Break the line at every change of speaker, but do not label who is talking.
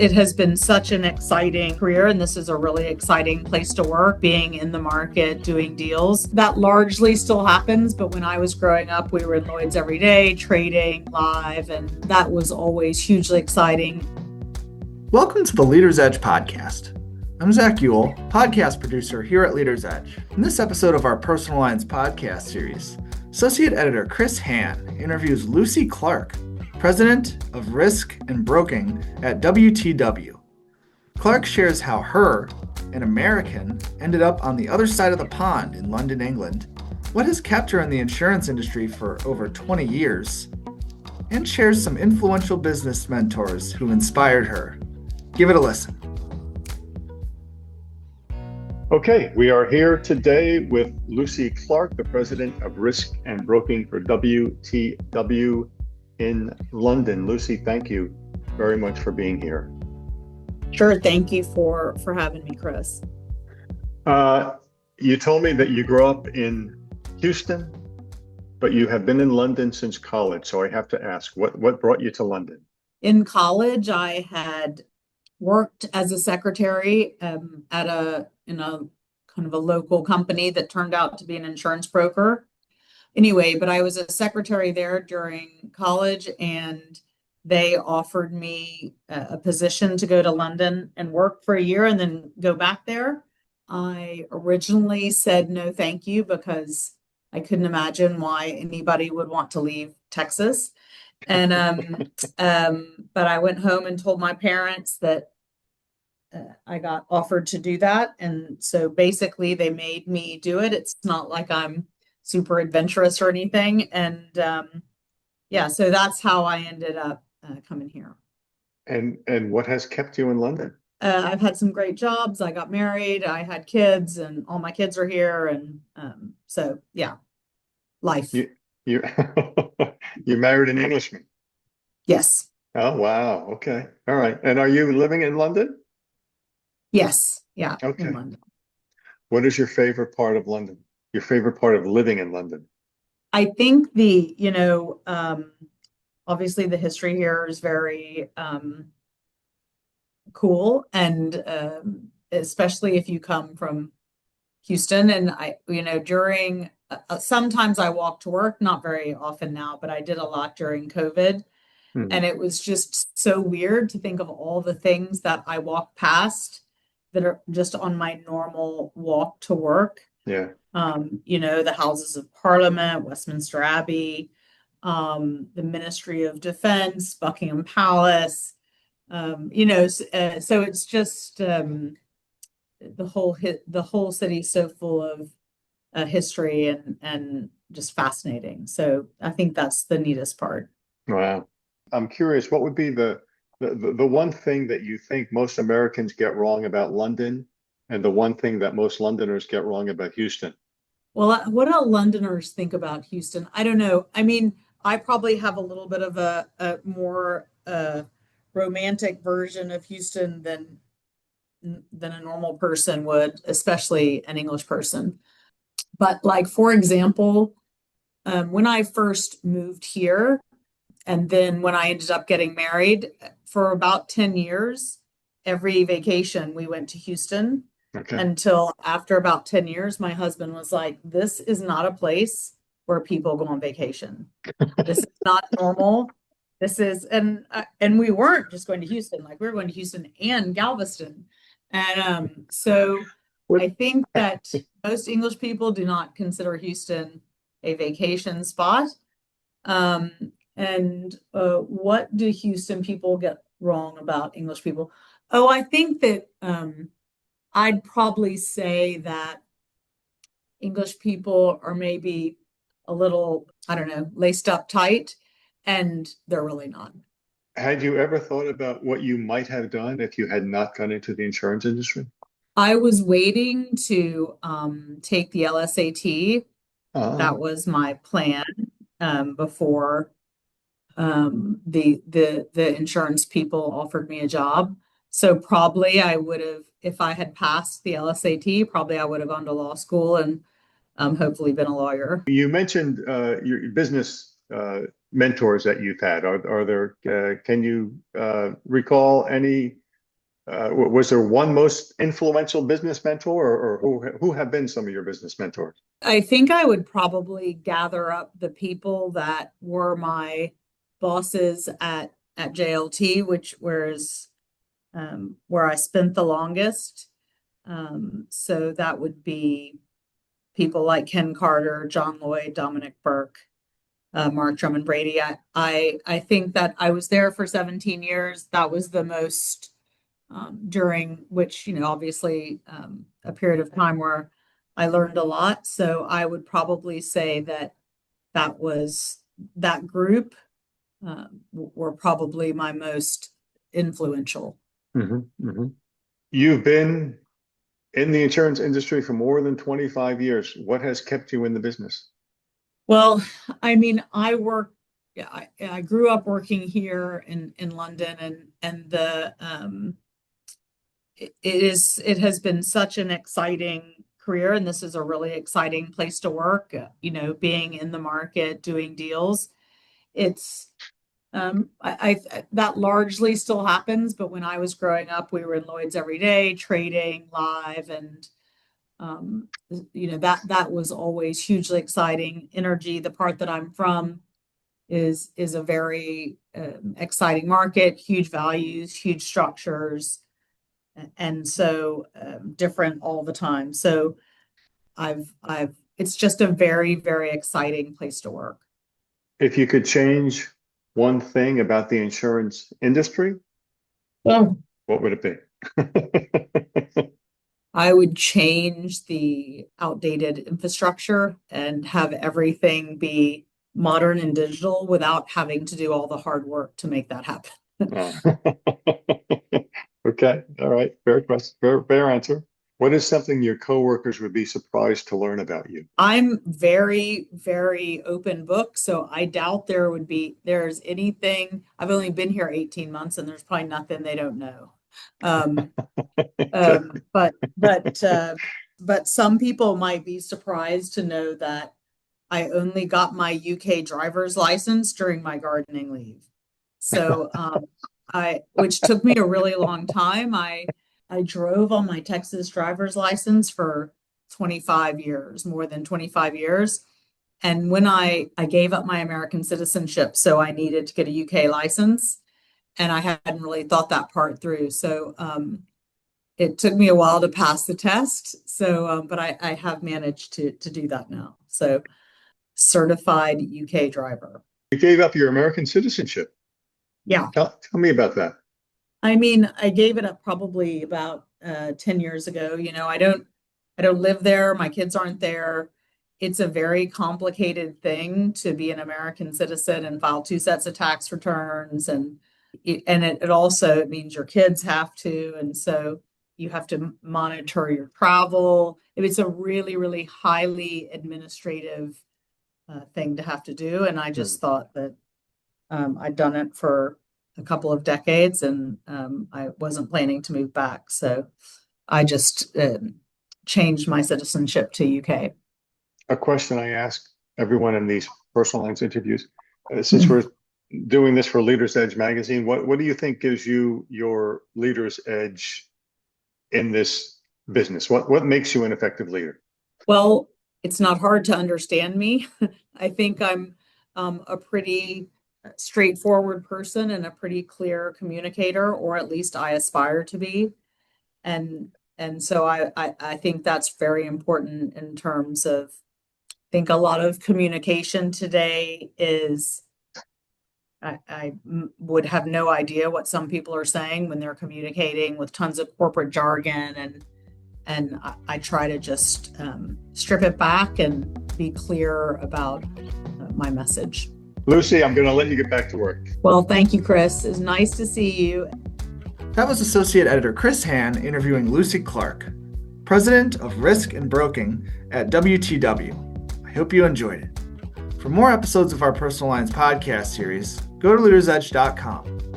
It has been such an exciting career, and this is a really exciting place to work, being in the market, doing deals. That largely still happens, but when I was growing up, we were in Lloyd's every day, trading live, and that was always hugely exciting.
Welcome to the Leader's Edge podcast. I'm Zach Ewell, podcast producer here at Leader's Edge. In this episode of our Personal Lines podcast series, Associate Editor Chris Hann interviews Lucy Clarke, President of Risk and Broking at WTW. Clarke shares how her, an American, ended up on the other side of the pond in London, England, what has kept her in the insurance industry for over 20 years, and shares some influential business mentors who inspired her. Give it a listen.
Okay, we are here today with Lucy Clarke, the President of Risk and Broking for WTW in London. Lucy, thank you very much for being here.
Sure, thank you for having me, Chris.
You told me that you grew up in Houston, but you have been in London since college. So I have to ask, what brought you to London?
In college, I had worked as a secretary in a kind of a local company that turned out to be an insurance broker. Anyway, but I was a secretary there during college, and they offered me a position to go to London and work for a year and then go back there. I originally said no, thank you, because I couldn't imagine why anybody would want to leave Texas. And but I went home and told my parents that I got offered to do that. And so basically they made me do it. It's not like I'm super adventurous or anything. And so that's how I ended up coming here.
And what has kept you in London?
I've had some great jobs. I got married. I had kids, and all my kids are here. And so, yeah, life.
You you married an Englishman?
Yes.
Oh, wow. Okay. All right. And are you living in London?
Yes. Yeah.
Okay.
In London.
What is your favorite part of London? Your favorite part of living in London?
I think obviously the history here is very cool, and especially if you come from Houston. And during sometimes I walk to work, not very often now, but I did a lot during COVID.
Hmm.
And it was just so weird to think of all the things that I walk past that are just on my normal walk to work.
Yeah.
The Houses of Parliament, Westminster Abbey, the Ministry of Defense, Buckingham Palace, so it's just the whole city is so full of history and just fascinating. So I think that's the neatest part.
Wow. I'm curious, what would be the one thing that you think most Americans get wrong about London, and the one thing that most Londoners get wrong about Houston?
Well, what do Londoners think about Houston? I don't know. I mean, I probably have a little bit of a more romantic version of Houston than a normal person would, especially an English person. But like, for example, when I first moved here, and then when I ended up getting married, for about 10 years, every vacation we went to Houston.
Okay.
Until after about 10 years, my husband was like, this is not a place where people go on vacation. This is not normal. This is, and we weren't just going to Houston, like we were going to Houston and Galveston. And I think that most English people do not consider Houston a vacation spot. What do Houston people get wrong about English people? Oh, I think that I'd probably say that English people are maybe a little, I don't know, laced up tight, and they're really not.
Had you ever thought about what you might have done if you had not gone into the insurance industry?
I was waiting to take the LSAT. That was my plan before the insurance people offered me a job. So probably I would have, if I had passed the LSAT, probably I would have gone to law school and hopefully been a lawyer.
You mentioned your business mentors that you've had. Are there? Can you recall any Was there one most influential business mentor, or who have been some of your business mentors?
I think I would probably gather up the people that were my bosses at JLT, which was where I spent the longest. So that would be people like Ken Carter, John Lloyd, Dominic Burke, Mark Drummond Brady. I think that I was there for 17 years. That was the most during which, obviously a period of time where I learned a lot. So I would probably say that that group were probably my most influential.
You've been in the insurance industry for more than 25 years. What has kept you in the business?
Well, I mean, I grew up working here in London, and it has been such an exciting career, and this is a really exciting place to work, being in the market, doing deals. It's that largely still happens, but when I was growing up, we were in Lloyd's every day, trading live, and that was always hugely exciting. Energy, the part that I'm from, is a very exciting market, huge values, huge structures, and so different all the time. So it's just a very, very exciting place to work.
If you could change one thing about the insurance industry,
well,
what would it be?
I would change the outdated infrastructure and have everything be modern and digital without having to do all the hard work to make that happen.
Okay. All right. Fair question. Fair answer. What is something your coworkers would be surprised to learn about you?
I'm very, very open book, so I doubt there's anything. I've only been here 18 months, and there's probably nothing they don't know. But some people might be surprised to know that I only got my UK driver's license during my gardening leave. So which took me a really long time. I drove on my Texas driver's license for 25 years, more than 25 years. And when I gave up my American citizenship, so I needed to get a UK license, and I hadn't really thought that part through. So it took me a while to pass the test. So, but I have managed to do that now. So certified UK driver.
You gave up your American citizenship.
Yeah.
Tell me about that.
I mean, I gave it up probably about 10 years ago. I don't live there. My kids aren't there. It's a very complicated thing to be an American citizen and file 2 sets of tax returns. And it also means your kids have to. And so you have to monitor your travel. It's a really, really highly administrative thing to have to do. And I just thought that I'd done it for a couple of decades, and I wasn't planning to move back. So I just changed my citizenship to UK.
A question I ask everyone in these personal lines interviews, since we're doing this for Leaders Edge magazine, what do you think gives you your leader's edge in this business? What makes you an effective leader?
Well, it's not hard to understand me. I think I'm a pretty straightforward person and a pretty clear communicator, or at least I aspire to be. And so I think that's very important in terms of, I think a lot of communication today is, I would have no idea what some people are saying when they're communicating with tons of corporate jargon, and I try to just strip it back and be clear about my message.
Lucy, I'm going to let you get back to work.
Well, thank you, Chris. It's nice to see you.
That was Associate Editor Chris Hann interviewing Lucy Clarke, President of Risk and Broking at WTW. I hope you enjoyed it. For more episodes of our Personal Lines podcast series, go to leadersedge.com.